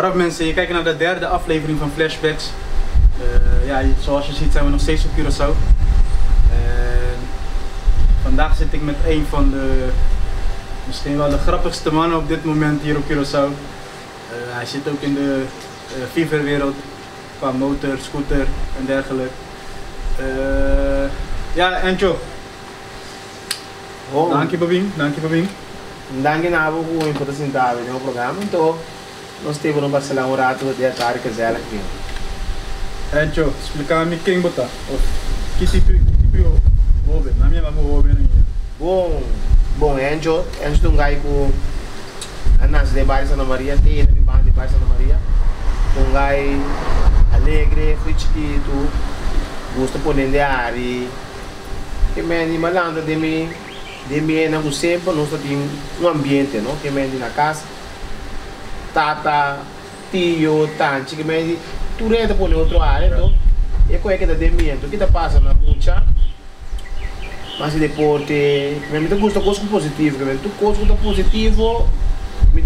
Waarop mensen, je kijkt naar de derde aflevering van Flashbacks. Ja, zoals je ziet zijn we nog steeds op Curaçao. Vandaag zit ik met een van de, misschien wel de grappigste mannen op dit moment hier op Curaçao. Hij zit ook in de FIFA-wereld qua motor, scooter en dergelijke. Ja, Encho. Oh. Dank je, Babing. Dank je, Babing. Dank je nou voor je presentatie in het programma. Então, nós temos um Barcelona rato de atar que zela aqui. Encho, explica-me quem botar. Que tipo de hobby? Na minha mão hobby não é. Bom, Encho tem um gai com a nas de Bairro Santa Maria, tem de banda de Bairro Santa Maria. Um gai alegre, fresquito, gosta de poner de ar e que me malanda de mim não sempre nós temos um ambiente, não? Que me na casa, tata, tio, tante, que me tu renta por outro ar, então é coisa que dá de mim, então que tá passa na luta, mas depois me gusta coisa positiva, que me tu coisa positivo, me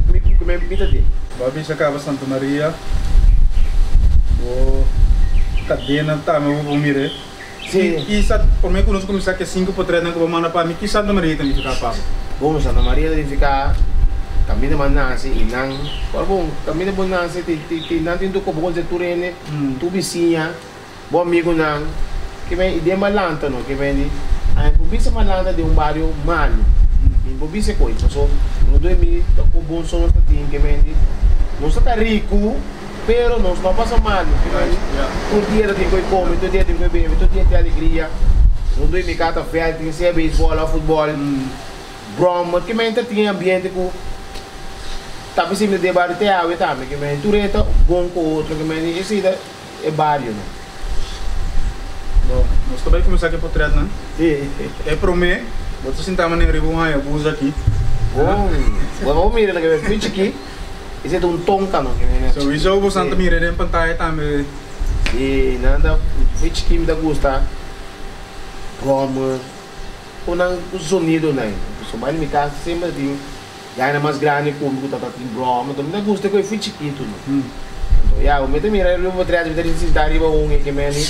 tá de. Babi acaba Santa Maria, o cadena tá me vou mirar. Sim. E sabe, por mim quando começar que 5 por 3 não vou mandar para mim que Santa Maria também ficar pago. Bom, Santa Maria deve ficar kami naman nasi inang bom kami naman nasi ti natin tu ko bukod sa turene tu bisinya bom amigo nang que vem de malanta no que vem de aí bobisa malanta de barrio malo e bobisa coisa so no 2000 com bom som nós tem que vem de nós está rico pero nós não passa mal que vem todo dia tem que comer todo dia tem que beber todo dia tem alegria no 2000 cata fé tem que ser beisebol futebol Broma, que me tinha ambiente com tá possível de bar te água também que me tureta bom com outro que me esse é barrio né. Bom, nós também começar aqui por trás, né? Sim. É para mim, você sentar maneira de bom aí, abusa aqui. Bom, vamos mirar que me fica aqui. Esse é um tonka não que me. So isso eu vou sentar mirar em pantalla também. E nada, fica aqui me dá gosta. Broma, o sonido né. So vai me casa sempre tem já é mais grande como que tá tem broma, então me gusta que eu fui chiquito, né? Então, já o mete mira eu vou trazer de sentar riba que me ali.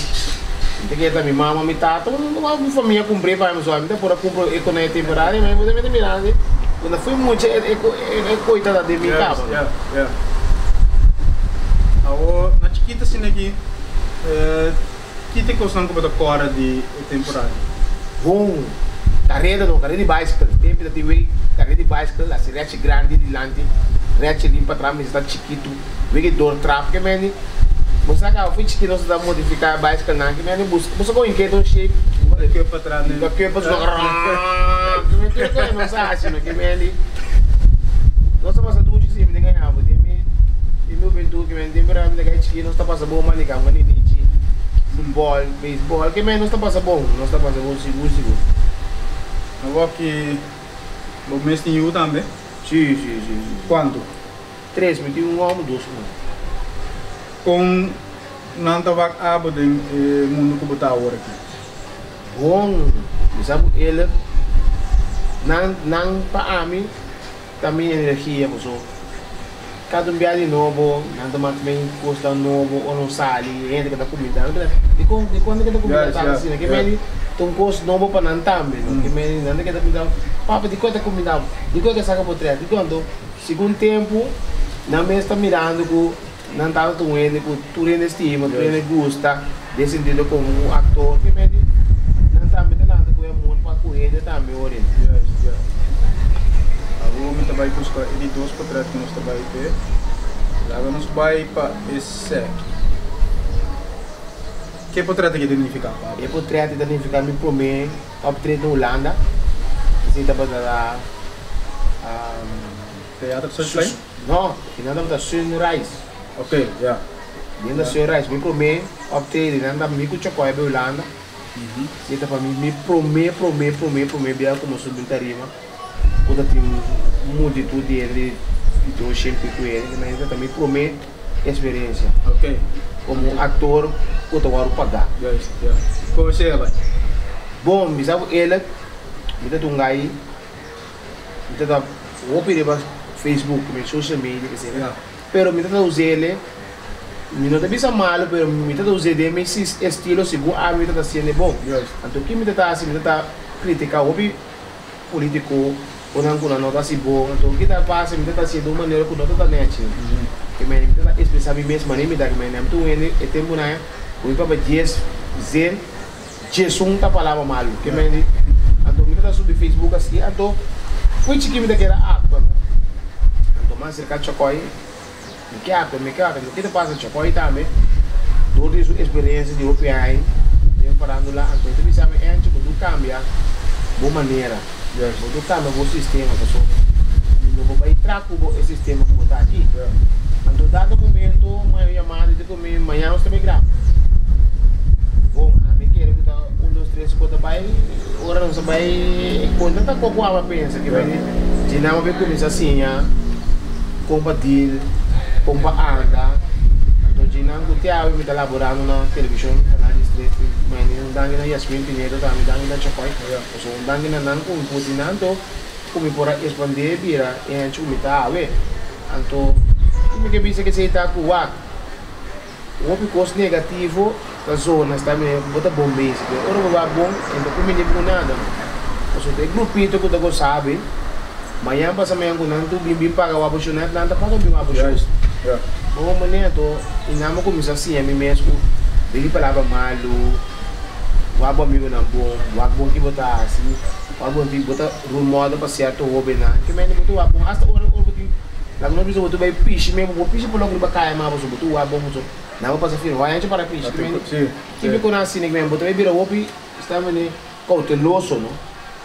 Então que minha mama me tata, uma família comprei para mas me por compro economia temporária, mas vou mete mirar, quando foi muito é coitada de mim casa. Yeah. Agora na chiquita assim aqui, que te costam como da cora de temporária. Bom, carreira de bicycle, tempo da TV, carreira de bicycle, a rete grande de lante, rete limpa trás, mas está chiquito, vem dor trap que me você acaba foi chiquito nós dá modificar a bicycle não que me busca, você com inquieto shape, que para trás né, que para que me tem que não sabe assim que me nós passa tudo de cima de ganhar, e meu ventura que me tem para me ganhar chiquito, nós tá passa bom manica, maniche, futebol, beisebol, que me nós tá passa bom, nós tá passa bom seguro. Agora que o mês tem eu também? Sim. Quanto? 3 meses, um ano, 2 meses. Com não estava abo de mundo que botar agora aqui. Bom, sabe ele não para mim também energia, mas cada viagem novo, não tomar também custa novo ou não sai, entra que tá comida, de quando que tá comida tá assim, que me tem custo novo para não também, que me não que tá comida, papo de coisa comida, de coisa que saca por trás, de quando segundo tempo não me está mirando com não tá com ele com tudo em estima, tudo em gosta, decidido como ator que me não também tem nada com amor para correr também ore. Agora me trabalho com os editores para trás que nós trabalhamos ter. Agora nós vai para esse que portrait que identificar? É portrait identificar me promete obter na Holanda. Você tá para Teatro Sunshine? Não, nada da Sunrise. Ok, já. Dentro da Sunrise me promete obter nada me com chocolate para Holanda. Você tá para me promete bem como subintarima. Quando tem multitude de então sempre com ele, mas também promete experiência. Ok. Como ator, o teu pagar. Como você vai? Bom, me sabe ele, me dá um gai, me dá o Facebook, me social media, que seja. pero me tá usando mi não tá bisa malo, pero me tá usando esse estilo segundo a me tá sendo bom. Então que me tá assim, me tá criticar o político ou não não tá assim bom. Então que tá passa me tá sendo de uma maneira que não tá net. Que me tá expressar mesmo maneira me dá que me não tu ele é tempo na o para dias zen Jesus tá palavra malo. Que me então me tá subir Facebook assim, então foi que me tá querer ato. Então mais cerca de chocoi me quer, o que te passa chocoi também. Toda essa experiência de OPI, eu falando lá, então tu sabe antes que tu cambia boa maneira, tu cambia o sistema, pessoal. Não vai trazer o sistema que está aqui. Então dado momento, uma chamada de comer amanhã nós também grava. Bom, a mim quero que tá 1, 2, 3, 4 vai, agora nós vai quando tá com a pensa que vai de não vai começar assim, compartilhar, anda. Então de não que eu me tá elaborando na televisão, canal de street, mas não dá na Yasmin Pinheiro, tá me dando na Chapai. So dá na não com putinando, como por expandir vira em chumita, ave. Então me que pensa que se tá com o custo negativo da zona está me bota bom mesmo. Ora vai bom, então como ele não nada. So tem grupito que tu sabe. Amanhã passa amanhã com nanto bim paga o apaixonado, nada paga bim apaixonado. Bom, mané, tô e não começa assim, a mim mesmo. Ele falava malo, o amigo não bom, o que botar assim, o que botar rumor para certo o bem que me nem botou bom, hasta hora botou lá não precisa botar bem piche mesmo, o piche por logo para cair mas você botou bom muito, não passa filho, vai antes para piche, que me conhece nem mesmo, botou bem vira o pi, está me cauteloso, não,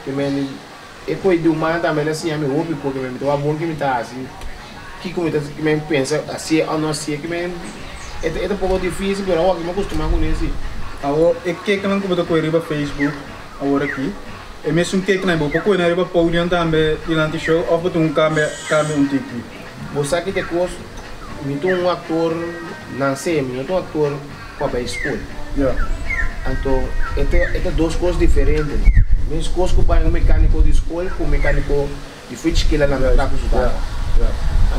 que me e poi di un mano também assim a mim o pi porque me botou bom que me tá assim. Que como que me pensa assim ou não assim que me é um pouco difícil pero eu me acostumar com isso agora é que não como tô riba Facebook agora aqui é mesmo que não vou pouco na riba podium também durante o show ou botar câmera tipo você que te coisa me tô ator não sei me tô ator para a escola então é duas coisas diferentes minhas coisas que para um mecânico de escola com mecânico de física que lá na minha casa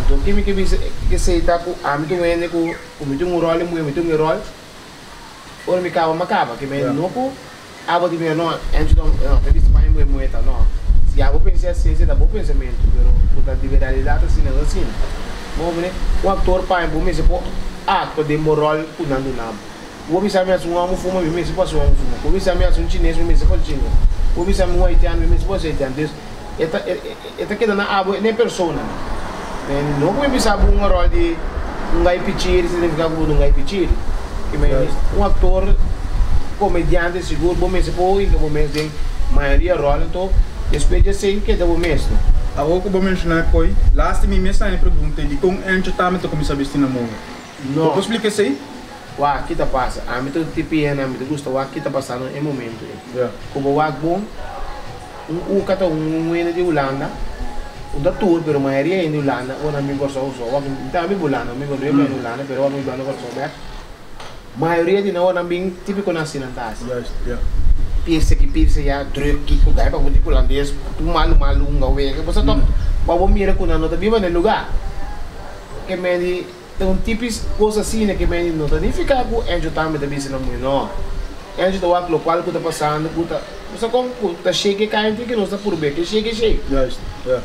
então que se está com a mim tu ende com um rol muito rol ora me acaba que me não com a boa de mim não antes não tem visto mais muito não se a vou pensar assim se dá bom pensamento pero por de realidade assim não assim bom né o ator pai bom me se pô ato de moral punando nada o me sabe assim um fuma me se pode um fuma o me sabe assim chinês me se pode chinês o me sabe um haitiano me se pode haitiano esta que na abo nem persona não como sabe um rol de gaipitiri significa que um gaipitiri que ator comediante seguro bom mesmo pô que bom mesmo tem maioria rol então depois de sei que é bom mesmo agora que vou mencionar coi last me mesmo a pergunta de como antes tá me tô começar a vestir na mão não posso explicar isso aí que tá passa a mim tô tipo a mim gosta que tá passando em momento como bom kata de Holanda da tour pero maioria em Holanda ou na minha corso uso então me Holanda me gosto em Holanda pero me gosto corso bem maioria de não na bem típico na sinantas pensa que já druk que o cara para o holandês tu malu um gawe que você top para mira com não tá viva no lugar que me tem tipos coisa assim que me não tá nem ficar com enjo também da bisa não não enjo do aquilo qual que tá passando você como tá chega cai que não está por bem que chega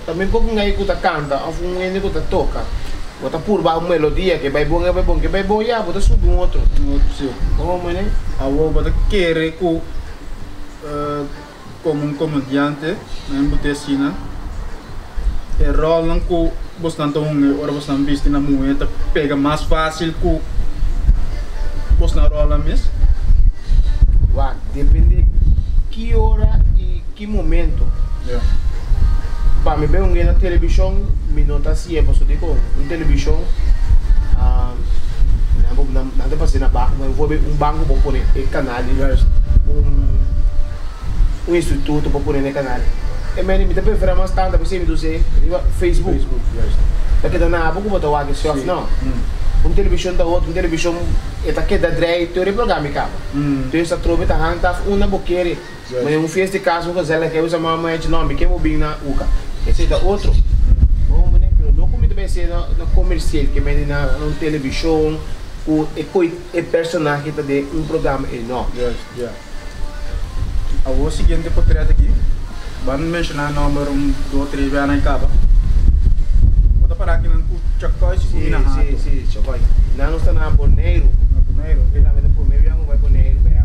também como ngai que tá canta ou um ene que tá toca bota por ba uma melodia que vai bom já bota subir outro sim como né a o bota querer com como comediante na embutecina é rol não com bastante ora bastante visto na moeda pega mais fácil com bastante rola mesmo depende que hora e que momento para me ver na televisão me nota assim é posso dizer em televisão não dá para ser na barra mas vou ver banco para pôr canal instituto para pôr no canal e me dá para mais tanto para você me dizer Facebook porque dá na boca botar o áudio só não televisão da outra televisão está aqui da direita o programa acaba então essa tropa está hanta uma boqueira mas fez de caso que usa mamãe de nome que é bem na uca esse é outro bom né pero não como também ser no comercial, que é na televisão, o personagem está de programa enorme. Yeah. O seguinte portrait aqui, vamos mencionar o número 2, 3, vai na capa. Vou parar aqui no Chacói, se sim, Chacói. Não está na Boneiro. Realmente por meio não vai Boneiro, vai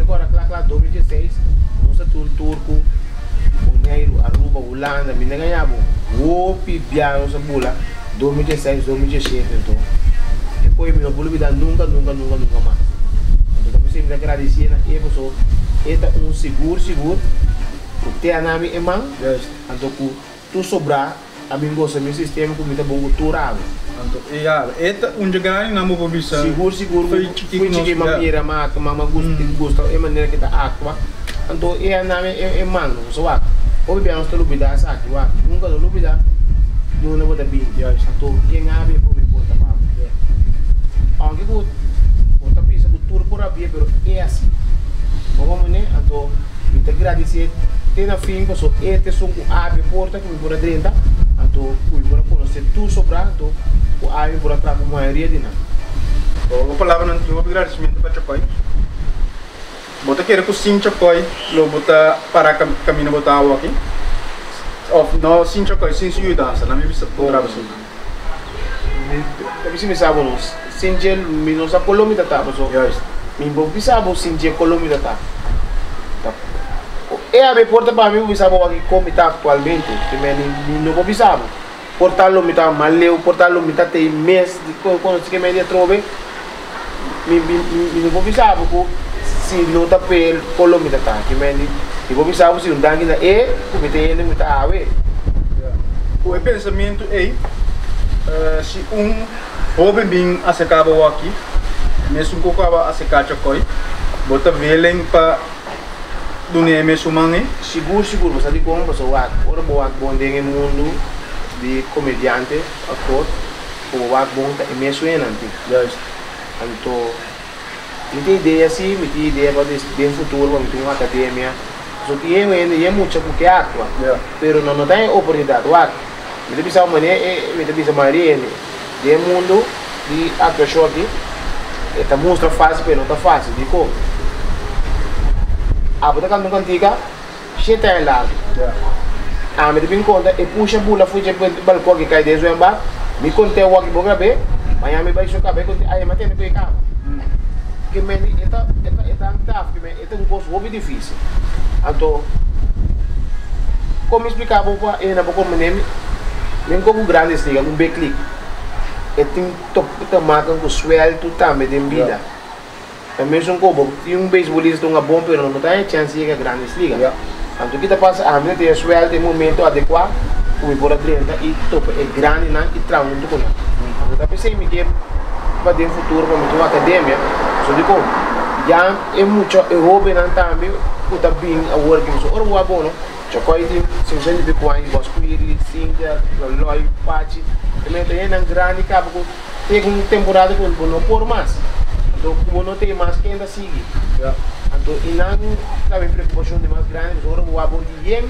agora claro 2016, nós estamos turco, Boneiro, Aruba, Holanda, me ganhamos. O pibiano essa bula 2016, 2017 então. Depois meu bolo vida nunca mais. Então também sempre agradecer na pessoa. Eta seguro. O teu nome é man. Então tu sobrar a mim gosta meu sistema com muita bom turado. Eta grande na mo pobisa. Seguro. Fui chique maneira mama gosta é maneira que tá atua. Então é nome é man, so a. Ou bem nós temos vida essa aqui, nunca lo vida. Não vou dar bem. Então quem abre por me porta para. Aunque o tapisa do tour por abrir, pero é assim. Vamos né? Então muito agradecer. Tem na fim que só este som que abre porta que me por dentro. Então o por conhecer tu sobrar, então o abre por atrás a maioria de nada. O palavra não tem agradecimento para Chacói. Bota querer que o sim Chacói, lo bota para caminho bota água aqui. No sim Chacói, sim se dança, não me bisa contra você. Tapi si misabo no, sinje mino sa Colombia tata so. Yes. Mi bo bisabo sinje Colombia tata. E ave porta para mim bisabo aqui como está atualmente, que me não bisabo. Portalo me tá maleu, portalo me tá tem mês quando se que me dia trove. Mi não bisabo ko si não tá pel Colombia tata, que me bo bisabo si undang na como tem ele me tá ave. O pensamento é se jovem bem acaba aqui, mesmo que acaba acaba Chacói, bota velem para dunia mesmo mangue. Seguro, você diz como você vai, ora boa bom dentro do mundo de comediante, ator, o vai bom tá mesmo é nanti. Então, me tem ideia assim, me tem ideia para de futuro, para ter uma academia. Só que é muito porque atua, pero não tem oportunidade, me bisa maneira, me bisa maneira de mundo de atuação aqui, está mostra fácil, mas não está fácil, de como. A botar quando cantiga, cheta é largo. Me deu conta e puxa bula fui de balcão que cai desde o embar, me contei o aqui bom grabe, mas me vai chocar bem contei, aí matei no pecado. Que me eta antaf, que me eta gosto hobby difícil. Então, como explicava para na boca menino nem como grande liga, backlick. E tem top marca com suelto também de vida. Também são como tem beisbolista bom, pero não tem chance de grande liga. Então kita passa a minha tem suelto em momento adequado, como por dentro e top é grande na e trauma muito com. Então tá pensei me que para dentro futuro para minha academia, só digo já é muito é hobby não também, puta bem a working so ora bom, Chacói tem 50 de coin, Bosquiri, Cinja, Loloi, Pachi. Também tem um grande cabo tem uma temporada com não por mais. Então como não tem mais quem ainda sigue. Então e não também preocupação de mais grande, agora o bom dia,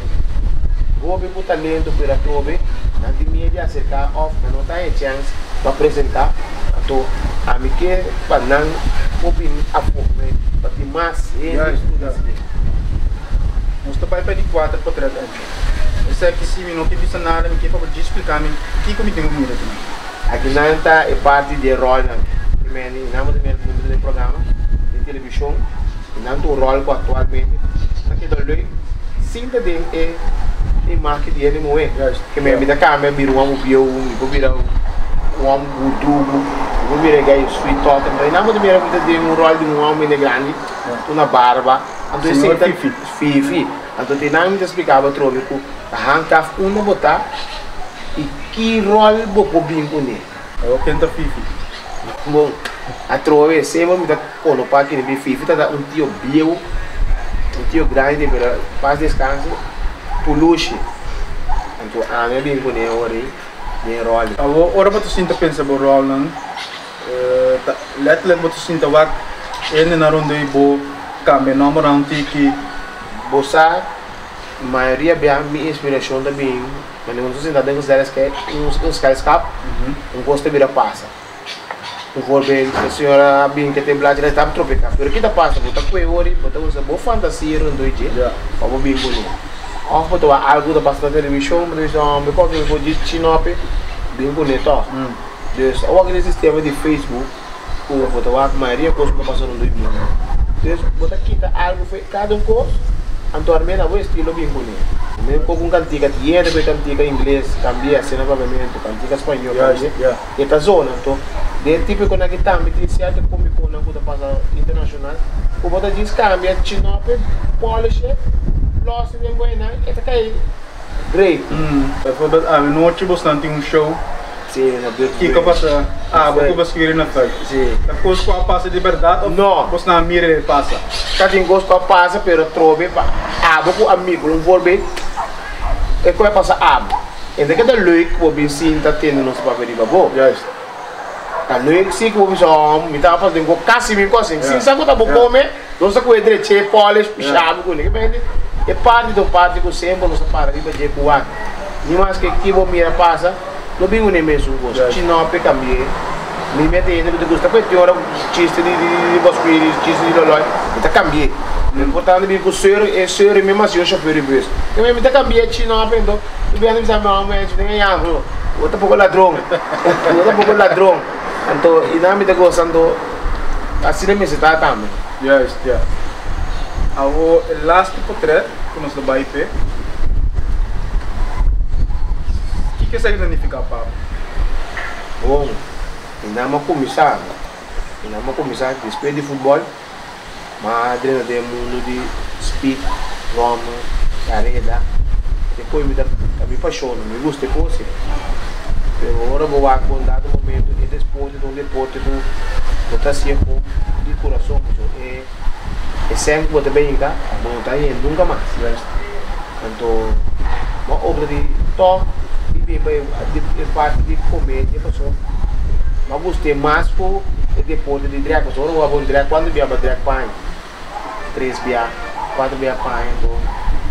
gobe com talento para trove, não tem medo acercar off, não tem chance para apresentar. Então a mim que para não ouvir a fogo, para ter mais Nós estamos para 4 para 3 anos. Esse aqui se não tem visto nada, me para explicar me que como tem comida também. Aqui não está é parte de rol não. Também não temos um programa de televisão, não tem rol atualmente. Aqui do lei, sinta de é marketing de moe. Que me vida câmera virou bio, virou gudugo, virar gai sweet talk. Também não temos um rol de homem grande, uma barba. Então esse Fifi. Então tem nada me explicava trove que a handcuff uma botar e que rol bobo bem com ele. Eu tento Fifi. Bom, a trove sempre me dá colo para que ele Fifi tá tio bio, um tio grande para faz descanso, puluche. Então a minha bem com ele ori, nem rol. Agora você sinta pensa bo rol não? Let você sinta wat ele na ronda e bo cambia nome round que Bossa, a maioria bem a minha inspiração também mas não sei dentro dos deles que um skyscraper, gosto de vir a passa. Um voo bem, a senhora bem que tem blá de etapa tropical, pero que tá passa, botar coelho, botar usa boa fantasia no dois dias, para o bem bonito. Off botar algo da passa da televisão, me pode ver de chinope, bem bonito. Então, o aquele sistema de Facebook, o botar a maioria coisa que passa no dois dias. Então, botar quita algo foi cada coisa. Antualmente o estilo bem bonito. Mesmo com cantiga tiene, com cantiga inglês, cambia cena pavimento, cantiga espanhol, cambia. Esta zona, então, de tipo quando aqui também tem certo como com na coisa passa internacional, o bota diz cambia, chinope, polish, loss bem buena, esta cai. Great. No outro bastante show. Sim, na que passa? Vou escrever na frente. Sim. Depois com a passa de verdade? Não. Você na mira passa? Cada um gosta de passa, pero trove, vou amigo, não vou bem. E como é passa abo? Então cada lei que vou sim tá tendo nosso papel de babo. Tá lei que sim que vou ver me tá fazendo com casi me coisa. Sim, sabe que tá bom comer? Não sabe que o direito polish, pichado com ele, bem. É parte do parte que sempre não se para de fazer com o nem mais que vou mira passa. Não bingo nem mesmo gosto. Chino pe cambiei. Me mete ainda do gosto. Depois tem hora chiste de bosqueiro, chiste de lolói. Então cambiei. O importante é que o senhor é mesmo assim o chofer de bus. Eu me cambiei chino aprendo. Tu vem me chamar um médico nem amo. Outro pouco ladrão. Outro pouco ladrão. Então e na me tá gostando assim nem me se tá também. Yes, yeah. O last portrait que nós do Baipe. O que significa Pablo? Bom, ainda não começar depois de futebol, mas dentro do mundo de speed, Roma, carreira, depois me apaixono, me gusta de coisa. Agora vou acordar no momento e depois de um deporte do botar sempre de coração, é sempre vou também cá, vou estar indo nunca mais. Então, uma obra de toque. E parte de comédia, pessoal. Mas gostei mais por deporte de drag. Pessoal, eu vou drag quando vier para drag pai. 3 via, 4 via pai. Então,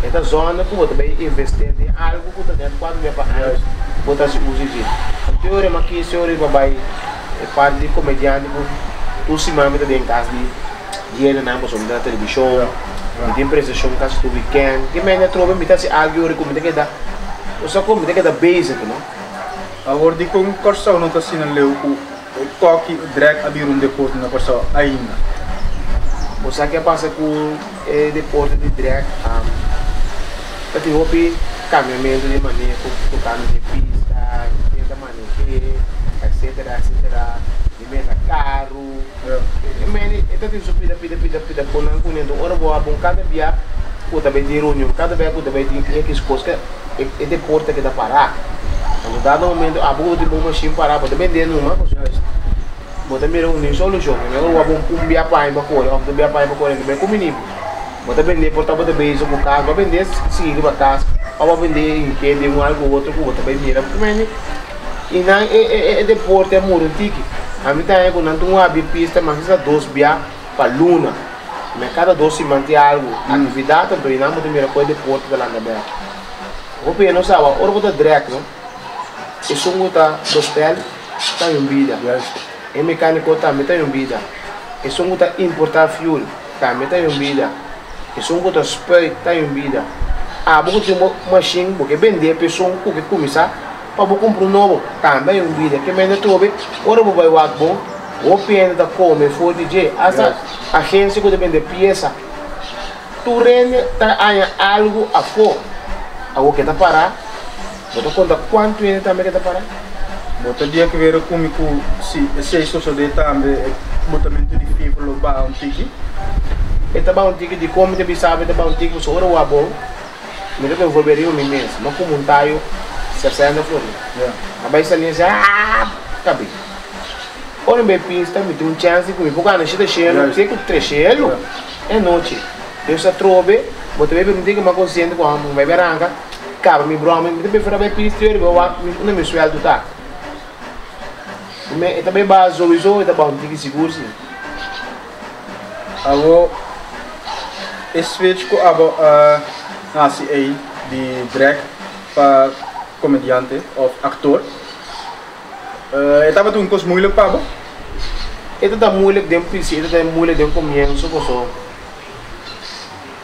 essa zona que eu também investir em algo que eu também quando vier para pai. Vou estar se usando. A teoria mas que se eu vai parte de comediante, tu se manda também em casa de dinheiro na pessoa na televisão, de empresa que caso do weekend. Que me trova me tá se algo eu recomendo que dá. Só como tem que dar basic, não? Agora de como corção não está sendo leu o toque drag abrir deporte na corção ainda. Você que passa com o deporte de drag, tem roupa caminhamento de maneira com caminho de pista, de maneira, etc, de meta carro. Então tem subida, pida, por não conhecendo, ora boa, bom cada dia, o também de reunião, cada vez o também tem que escolher é deporte que dá parar. Quando dá no momento, a boa de uma machine parar, pode vender numa, pode me reunir solução. Eu vou via pai para correr, eu via pai para correr, bem com menino. Pode vender, pode vender com carro, vai vender seguir para casa, ou vai vender em que de um algo outro, também mira, porque e não é deporte é muito antigo. A mim também quando não tem pista, mas isso é 2 via para luna. Mas cada 2 se mantém algo, atividade, então não pode mirar com deporte da landa aberta. O que não sabe, ora vou dar drag, não? E se um está do hotel, está em vida. E mecânico também está em vida. E se um está importar fuel, também está em vida. E se um está spray, está em vida. Vou ter uma machine, porque vender a pessoa que começar, para comprar um novo, também em vida. Que me trouxe, ora vou vai o bom, o pena da come, for DJ, essa agência que vende peça, tu rende, está algo a fora. Algo que está parado, você conta quanto ele também está parado? Você dia que ver comigo se esse isso de também botamento de fibra lo ba um tiki. Eta ba um tiki de como te sabe, eta ba um tiki só o abo. Me lembro vou ver o mês, não como um taio, se sai na flor. A baixo ali já cabe. Ora bem pista, me tem chance comigo, porque não chega cheio, sei que trecheiro é noite. Eu só trobe. Você vai perguntar que uma consciente com a mão vai branca, cara, me broma, me deve fazer bem pista, eu vou não me suel do tá. Me também base solução, tá bom, tem que seguro sim. Agora esse vídeo com nasce aí de drag para comediante of actor. Estava toen kost moeilijk, Pablo? Het is moeilijk, denk ik, het is moeilijk, denk ik, om je zo.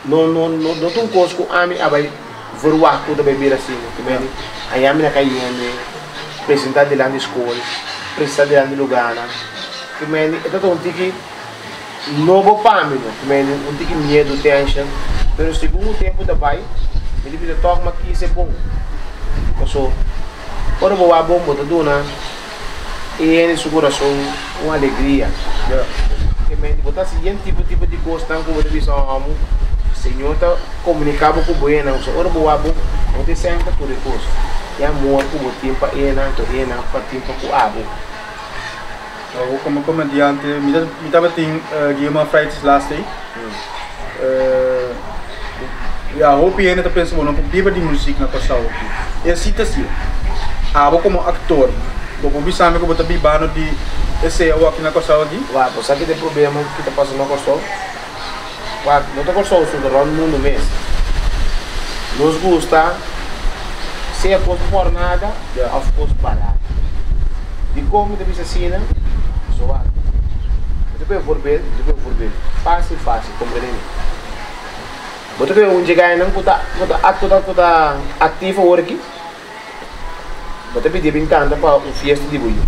No toen kost ik aan mij, maar verwacht dat bij weer zien. Ik ben niet, en jij mij kan je presentar de land school, presentar de land Lugana. Ik ben niet, het is een tiki, no bepaalde, ik ben niet, een tiki meer do tension. Pero segundo tempo daarbij, ele precisa toch maar kiezen bom. Zo, quando eu vou bom botar dona, e ele segura só uma alegria. Que me botar seguinte tipo de coisa que eu vou amo, Senhor tá comunicava com o bueno, so ora boa bom, não tem sempre tudo coisa. E amor com o tempo é na para tempo com abo. Como comediante, me estava tem Guilherme Freitas last day. Ja, hoop je dat mensen gewoon op die muziek naar Passau. Je ziet het hier. Ah, como actor. Como vi sabe como também bano de esse eu aqui na Passau aqui. Vai, você que tem problema que tá passando na Passau. Vai, não tá Passau, só do round mundo mesmo. Nos gusta se é coisa por nada, of course barato. De como deve ser assim, né? Só vai. Depois for ver. Fácil, compreende? Betul ke unjaga yang kita aktif work. Betul pe dia brincar para o fiesta de buio.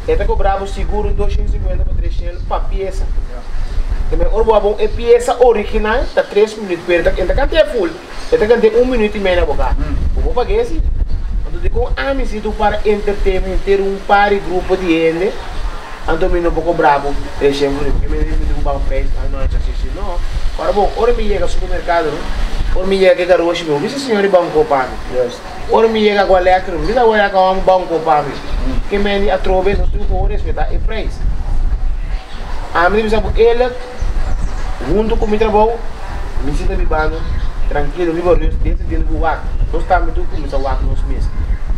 Eta cobrava seguro 250 para 300 para pieza. Também orbo bom é pieza original, tá 3 minutos perto, ainda cante é full. Ainda cante 1 minuto e meio na boca. Vou pagar assim. Quando digo amizade para entertainment, ter par de grupo de gente. Anto me não pouco bravo, 300 porque me digo para frente, não é assim, não. Ora bom, ora me chega ao supermercado, ora me chega a garoto, meu, disse senhor banco para mim. Ora me chega a elétrico, disse agora que um banco para mim. Que me a trove, não tenho como respeitar o preço. A mim diz ele, junto com o meu trabalho, me sinto bibando, tranquilo, vigoroso, desde dentro do ar. Nós estamos tudo começar o ar nos meses.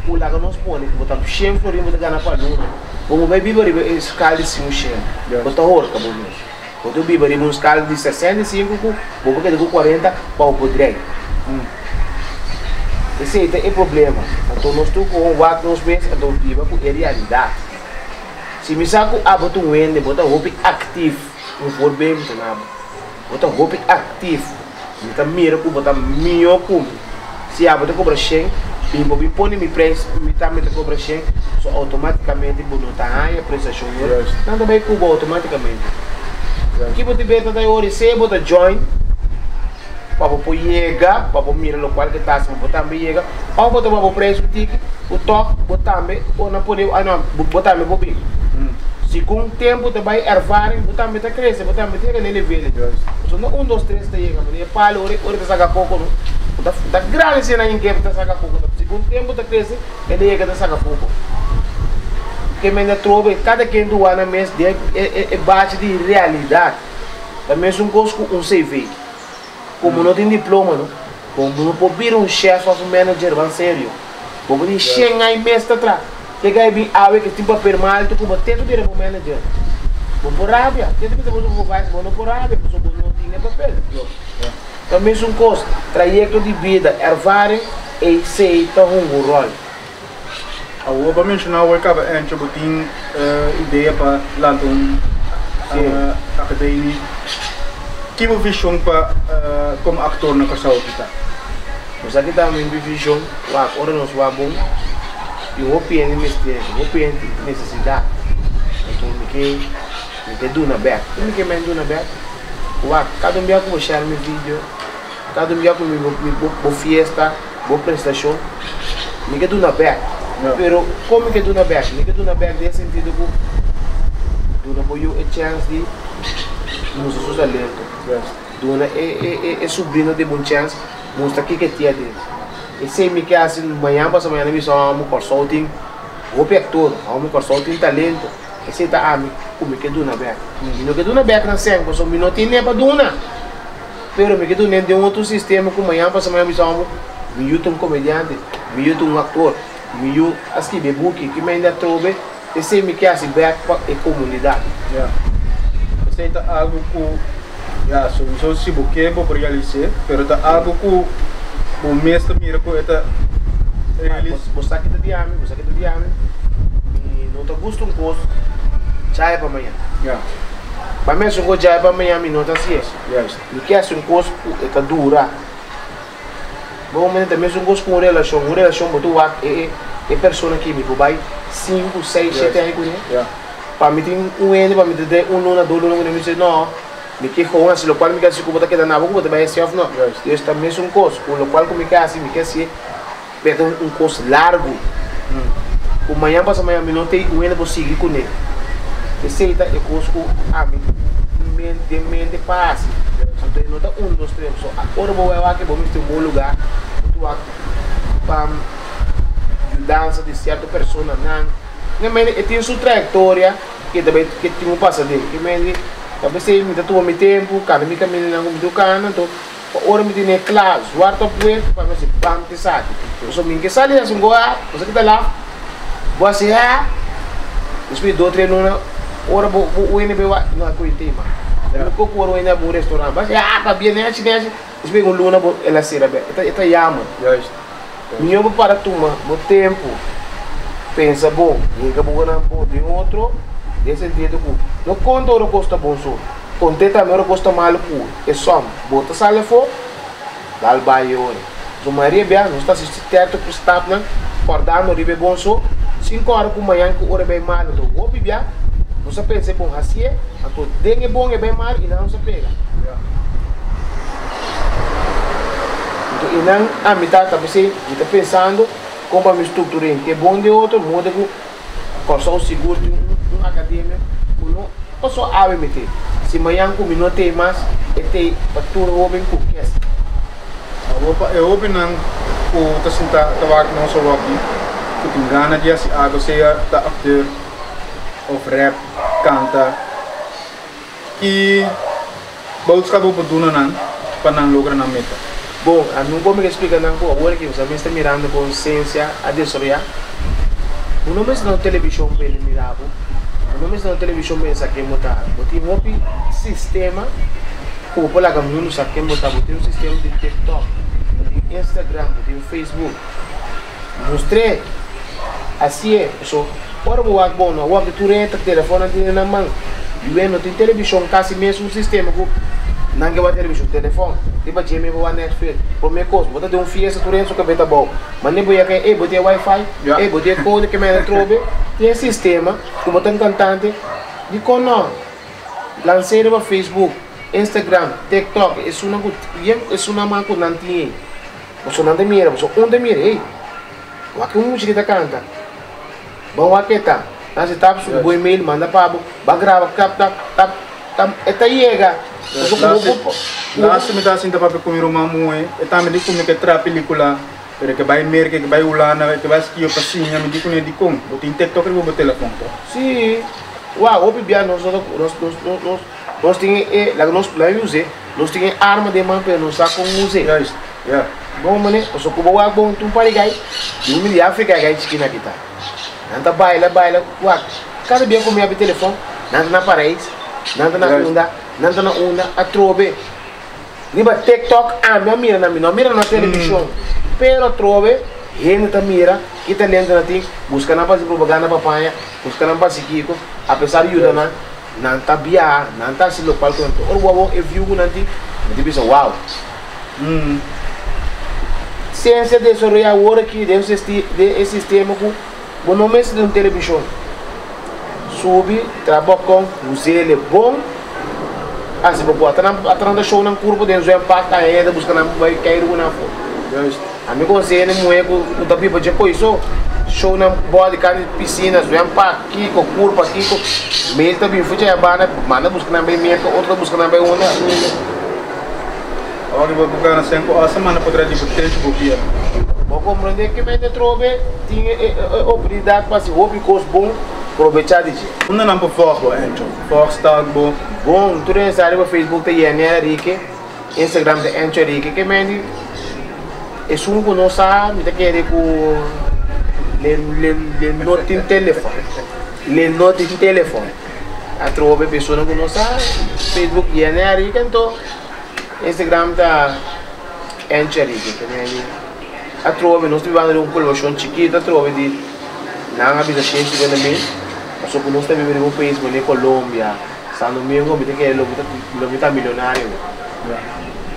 O lago nos põe, botamos cheio florinho, botamos ganhar para nós. Vamos ver biberibe escala de 5 cheio, botamos horca, bom mesmo. Quando o biberibe uma escala de 65, vou pegar de 40 para o podre. Esse é o problema. Então nós estamos com o ar nos meses, então viva com a realidade. Se me saco a botar um ende, botar roupa ativo, não for bem, botar roupa ativo, botar mira com botar melhor com. Se a botar cobra cheio, e vou pôr meu preço, me tá metendo cobra cheio, só automaticamente vou notar a prestação. Não também cuba automaticamente. Que você vê até hoje, se botar join, para você chegar, para você mirar o qual que está, se botar me chega, ou botar o preço do ticket, o toque, botar me, ou não pode, botar me bobinho. Se com o tempo também ervarem, botar me tá crescer, botar me chega nele velho. Só não 1, 2, 3 tá chega, mas é palo, hora tá saca pouco, tá grande cena em que tá saca pouco. Se com o tempo tá crescer, ele chega tá saca pouco. Que me trove, cada quem do ano mês é base de realidade. Também é um curso com CV. Como não tem diploma, não? Como não pode vir um chefe ou um manager, vai sério. Como não chega aí mês atrás. Chega aí bem, que tem papel mal, tu como tento de o manager. Vou por rábia, tento que você vai, vou por rábia, porque não tem papel. Também é um curso, trajeto de vida, ervarem e aceita um rol. Eu vou mencionar o que a gente tem ideia para lançar academia. Que visão para como ator na Passau kita? Nós aqui também visão, agora nós vamos e o PN necessidade. Então me do na back, me do na back. Cada dia que eu share meu vídeo, cada dia que eu vou fiesta, vou prestação, me do na back. Pero como que do na back? Me do na back nesse sentido que do na boio a chance de mostrar seu talento. Do na é sobrinho de bom chance, mostra que tinha dele. E se me quer assim, amanhã passa amanhã me só um consulting, vou actor, um consulting talento. Esse tá ami, como que do na back? Não que do na back na sem, porque me não tem nem para dona. Pero me que do nem de outro sistema, como amanhã passa amanhã me só me YouTube comediante, me YouTube actor. Meu assim de book que me ainda trouxe esse me quer assim back para a comunidade. Esse é algo que só se buque para realizar, pero é algo que o mestre mira que Você aqui tá diame, não tá gosto um coisa, já é para amanhã. Para mim se eu já é para amanhã, não tá assim. Não quer ser um coisa tá dura. Bom, mas também se um coisa com uma relação botou é pessoa que me vai 5, 6, 7 anos com ele. Para mim tem ano, para mim tem luna, 2 lunas, me diz não. Me que com assim, o qual me quer se cubo daquela na boca, também é self não. Eu também sou um coisa, o qual me quer assim, me quer se pega um curso largo. O manhã passa amanhã não tem o ano para seguir com ele. Esse aí tá é curso a mim mente passa. Então não tá 1, 2, 3 só. Agora vou eu aqui vamos ter um bom lugar. Tu para mudança de certa pessoa não. Mas tem sua trajetória que também que tem um passo dele. Que me talvez se me tatuou meu tempo, cara me caminho na como do cana, então ora me tem claro, guarda puer para ver se bam te sabe. Eu sou minha que sai assim goa, você que tá lá. Boa se é. Depois 2, 3 não ora o NB não é coisa tema. Eu pouco ora o NB no restaurante, mas tá bem né, chinês. Depois um luna ela será bem. Eta yama. Minha para turma, o tempo. Pensa bom, nunca vou ganhar de outro. Desse sentido que não conta o custa bom só. Conta também o custa mal cu. É só bota sale fo, dá o bairro. So Maria bem, não está assistindo teatro para estar não, acordando ribe bom só. 5 horas com manhã que hora bem mal, então vou bibia. Não se pensa bom assim é, então dengue bom é bem mal e não se pega. Então e não a metade tá você está pensando como me estruturar que é bom de outro, muda com costa o seguro de um academia, não posso meter. Se amanhã com não tem mais, tem para tudo o bem com que é. Eu opino que tá sentado não só aqui. Que tem ganas de ser ator, ou rap, canta, que vamos ficar por tudo não, para não lograr na meta. Bom, a não vou me explicar não, agora que você está mirando com ciência, a desoriar. O nome é na televisão bem mirado, o nome é na televisão bem saque montar, tem um sistema, como por lá que não saque montar, tem um sistema de TikTok, de Instagram, de Facebook, mostrei. Assim é, so, ora o wak bom, o wak tu entra telefone tem na mão, e não tem televisão, quase mesmo um sistema que não tem televisão, telefone, tipo de me boa Netflix, por minha coisa, bota de um fiesta tu entra, que tá bom, mas nem boia que botei Wi-Fi, botei code que me entrou bem, tem sistema, que bota um cantante, de como lancei para Facebook, Instagram, TikTok, é uma mão que não tem, você não tem mira, você não mira, ei, o que música que canta. Bom, aqui tá. Nós estamos com o e-mail, manda para vai gravar, tá chega. Lá se me dá assim para comer uma mãe, e também de como que tra película, que vai mer que vai ulana, que vai esquiar passinha, me dico nem de como, botin TikTok e vou telefone. Sim. Uau, o bibia nós tem nós tem arma de mão para nós com museu. Bom, mané, eu sou como o bom tu para gai, e o milhar fica gai esquina aqui tá. Nanta baila, uau, cada dia com meu telefone, nanta na parede, nanta na onda, a trobe. Niba TikTok, minha mira na televisão, pero trobe, gente tá mira, que tá lendo na ting, busca na base propaganda papanha, busca na base kiko, apesar de ajuda não tá bia, não tá se local com o orbo é viu nanti, me diz uau. Ciência de desenvolver agora que deve esse sistema com o nome de uma televisão. Sube, trabalha com o zelo bom. Assim, vou atrás da show na curva dentro do impacto ainda buscando vai cair na foto. A minha conselho é que o da pipa de coisa show na boa de carne piscina, do impacto aqui com curva aqui com meio também foi já bana, manda buscando bem meia, outra buscando bem uma. Agora vou buscar na semana para trás de tempo dia. Vou compreender que me trobe tinha oportunidade para se roubar coisas bom, aproveitar de dia. Não não por foco, então. Foco está bom. Bom, tu não sabe o Facebook tem Henrique, Instagram tem Henrique, que me é só um que não sabe, me quer com le note em telefone, le note em telefone. A trobe pessoa que não sabe, Facebook Henrique então. Instagram tá Henrique, que a trove, nós vivendo um colchão chiquito, a trove de não há vida cheia de mim, mas só que nós estamos vivendo um país como a Colômbia, sendo mesmo que é lobita milionário.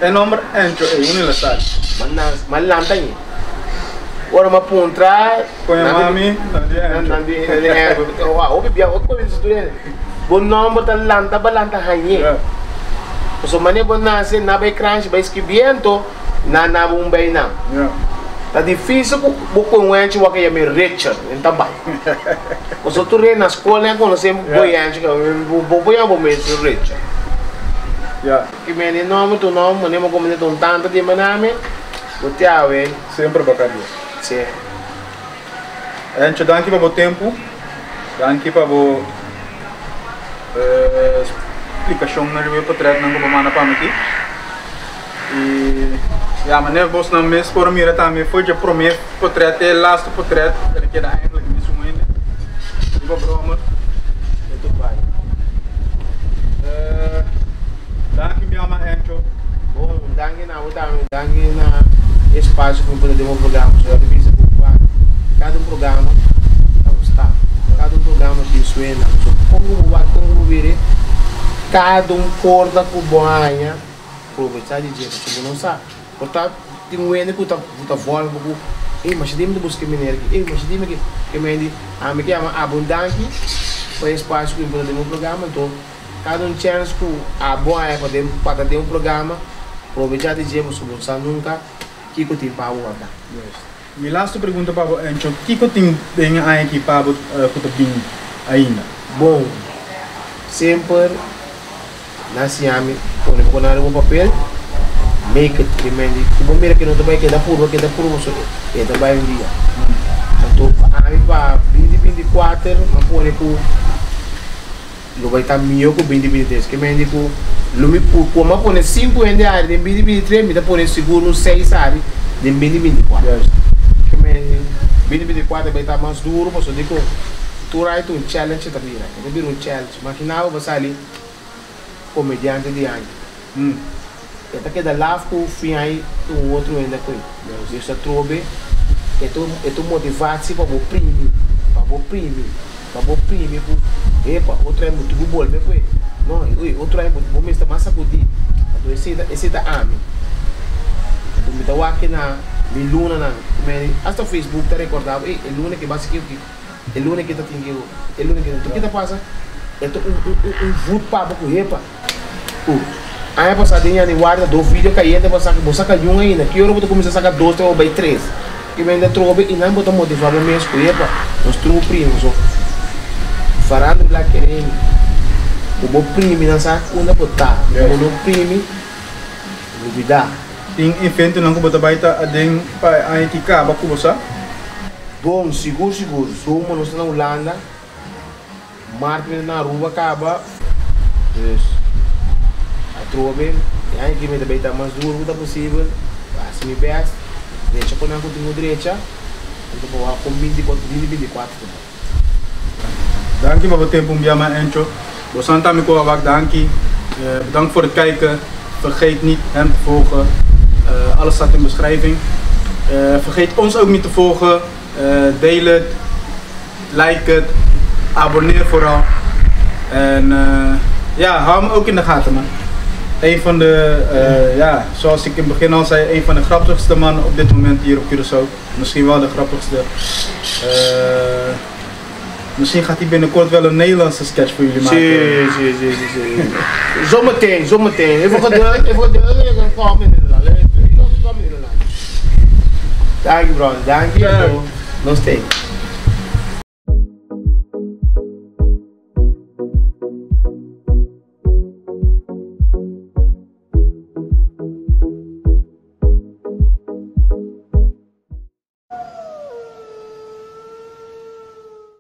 É nome entro é universal. Mas lá tem. Ora uma pontra, põe a mami, o bebê, o que você estuda? Bom nome tá lanta, balanta hanhe. So mane bon nasce na bay crunch, bay esquiviento, na bumbay na. Tá difícil buko um ente wa kaya me Richard, entabay. So tu re na escola ko no sem boyante, boyan bo me Richard. Que me nome tu nome, mane mo como tu tanto de maname, botiawe sempre bacaria. Sim. Ente danke para o tempo, danke para o explicação na review portrait não como mana para aqui. E já mané vos na mês por mim também foi de primeiro portrait e last portrait que era ainda que me sumo ainda. Digo broma. É tudo bem. Danke me ama Encho. Bom, danke na espaço para poder desenvolver programas. Eu devia ser cada programa está cada programa que suena como ver cada corda com boanha aproveitar de dia que não sabe portanto tem um ene que tá volta mas tem de buscar minério mas tem que me que ama abundante o espaço que poder desenvolver programa então cada chance que a boanha para ter programa aproveitar de dia mas nunca que tem para o outro. Minha last pergunta para o Encho, o que tem aqui para o que ainda? Bom, sempre nasciame quando eu papel, make it remember. O bom que não também que dá puro só é também um dia. Então, aí para 2024, não pode com lo vai estar melhor que 2023, que me digo, lo me como pone 5 em área de 2023, me dá pone seguro 6 áreas de 2024. Que me 2024 vai estar mais duro, mas eu digo, tu vai ter um challenge também, né? Deve um challenge, mas que não vai sair comediante de ano. Até que da lá com fim aí um outro ainda com ele. Isso trobe, tu motivar-se para o prêmio, epa, outro é muito bom, não, outro é muito bom, mas está mais sacudido. Então esse da ame. Então me dá aqui na mi luna na, hasta Facebook tá recordado, el luna que basicamente el luna que tá tingueu, el luna que tu que tá passa, é um voto para com epa. Aí passadinha de guarda do vídeo caindo para sacar, vou sacar um ainda, que hora vou começar a sacar 2 ou 3. Que vem da trobe e não botar motivar mesmo, epa, nós temos primos, farando lá querendo o bom primo não sabe onde botar o não primo duvidar tem evento não que botar baita adem para a gente acaba com você bom seguro somos nós na Holanda marketing na rua acaba a trobe e aí que me dá baita mais duro quanto possível assim me best deixa quando eu tenho direita então vou com 24 Dank voor het tempo om jou Encho. We zijn daarmee komen dankie. Bedankt voor het kijken. Vergeet niet hem te volgen. Alles staat in de beschrijving. Vergeet ons ook niet te volgen. Deel het. Like het. Abonneer vooral. En ja, hou hem ook in de gaten man. Een van de, ja, zoals ik in het begin al zei, een van de grappigste mannen op dit moment hier op Curaçao. Misschien wel de grappigste. Misschien gaat hij binnenkort wel een Nederlandse sketch voor jullie maken. Sim. Zometeen. Even geduld, ik ga komen in Nederland. Dank je bro, dank je. Nog steeds.